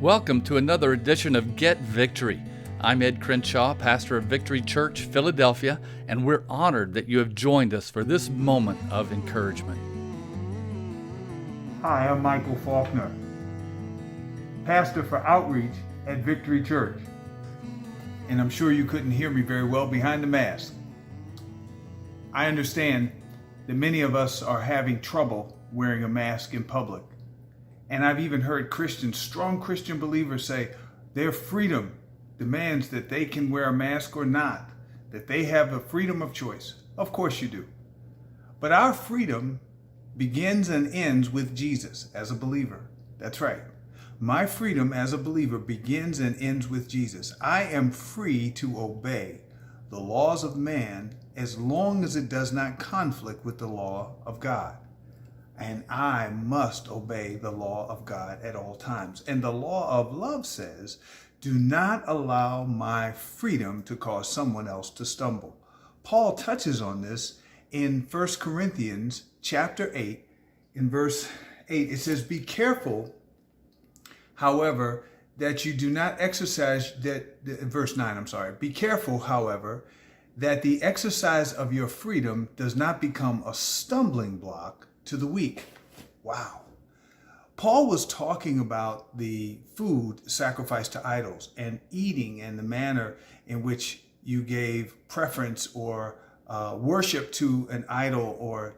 Welcome to another edition of Get Victory. I'm Ed Crenshaw, pastor of Victory Church, Philadelphia, and we're honored that you have joined us for this moment of encouragement. Hi, I'm Michael Faulkner, pastor for Outreach at Victory Church. And I'm sure you couldn't hear me very well behind the mask. I understand that many of us are having trouble wearing a mask in public. And I've even heard Christians, strong Christian believers say their freedom demands that they can wear a mask or not, that they have a freedom of choice. Of course you do. But our freedom begins and ends with Jesus as a believer. That's right. My freedom as a believer begins and ends with Jesus. I am free to obey the laws of man as long as it does not conflict with the law of God. And I must obey the law of God at all times. And the law of love says, do not allow my freedom to cause someone else to stumble. Paul touches on this in 1 Corinthians chapter 8, in verse 8. It says, be careful, however, that you do not exercise verse 9, Be careful, however, that the exercise of your freedom does not become a stumbling block to the weak. Wow. Paul was talking about the food sacrificed to idols and eating and the manner in which you gave preference or worship to an idol or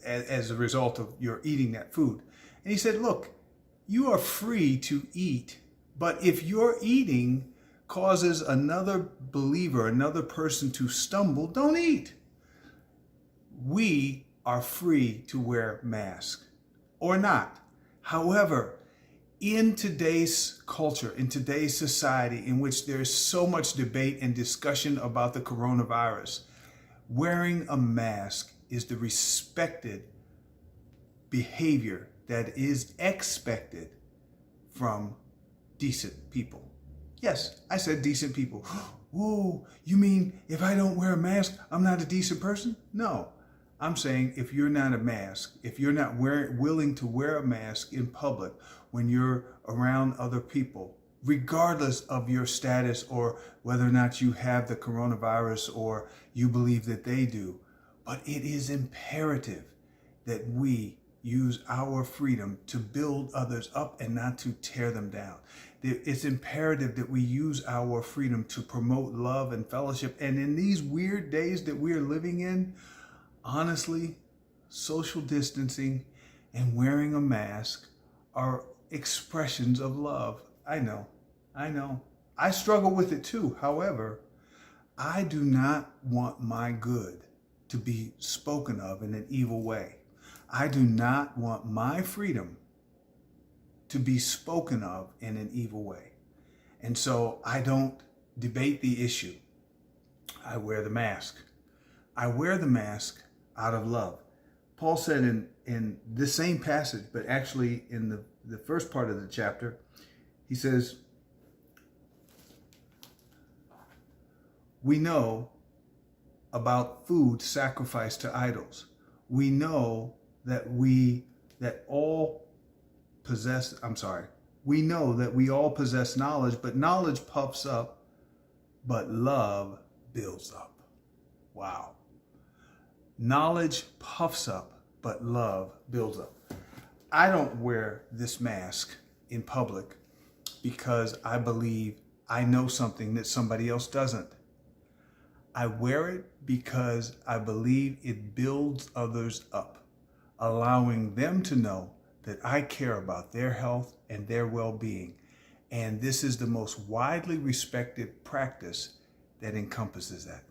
as a result of your eating that food. And he said, look, you are free to eat, but if your eating causes another believer, another person to stumble, don't eat. We are free to wear masks or not. However, in today's culture, in today's society in which there's so much debate and discussion about the coronavirus, wearing a mask is the respected behavior that is expected from decent people. Yes, I said decent people. Whoa, you mean if I don't wear a mask, I'm not a decent person? No. I'm saying if you're not a mask, if you're not willing to wear a mask in public when you're around other people, regardless of your status or whether or not you have the coronavirus or you believe that they do, but it is imperative that we use our freedom to build others up and not to tear them down. It's imperative that we use our freedom to promote love and fellowship. And in these weird days that we are living in, honestly, social distancing and wearing a mask are expressions of love. I know. I struggle with it too. However, I do not want my good to be spoken of in an evil way. I do not want my freedom to be spoken of in an evil way. And so I don't debate the issue. I wear the mask. I wear the mask out of love. Paul said in this same passage, but actually in the first part of the chapter, he says, we know about food sacrificed to idols. We know that we all possess knowledge, but knowledge puffs up, but love builds up. Wow. Knowledge puffs up, but love builds up. I don't wear this mask in public because I believe I know something that somebody else doesn't. I wear it because I believe it builds others up, allowing them to know that I care about their health and their well-being. And this is the most widely respected practice that encompasses that.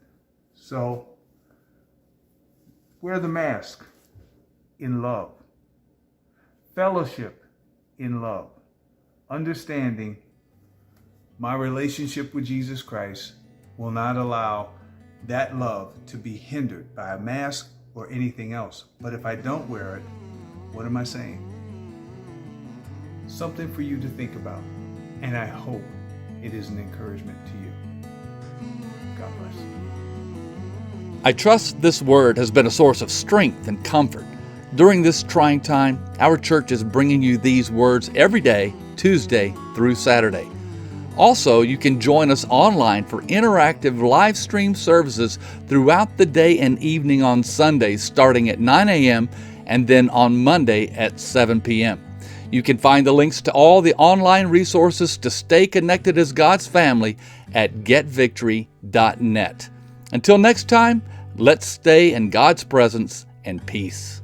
So, wear the mask in love. Fellowship in love. Understanding my relationship with Jesus Christ will not allow that love to be hindered by a mask or anything else. But if I don't wear it, what am I saying? Something for you to think about. And I hope it is an encouragement to you. God bless. I trust this word has been a source of strength and comfort. During this trying time, our church is bringing you these words every day, Tuesday through Saturday. Also, you can join us online for interactive live stream services throughout the day and evening on Sundays starting at 9 a.m. and then on Monday at 7 p.m. You can find the links to all the online resources to stay connected as God's family at getvictory.net. Until next time, let's stay in God's presence and peace.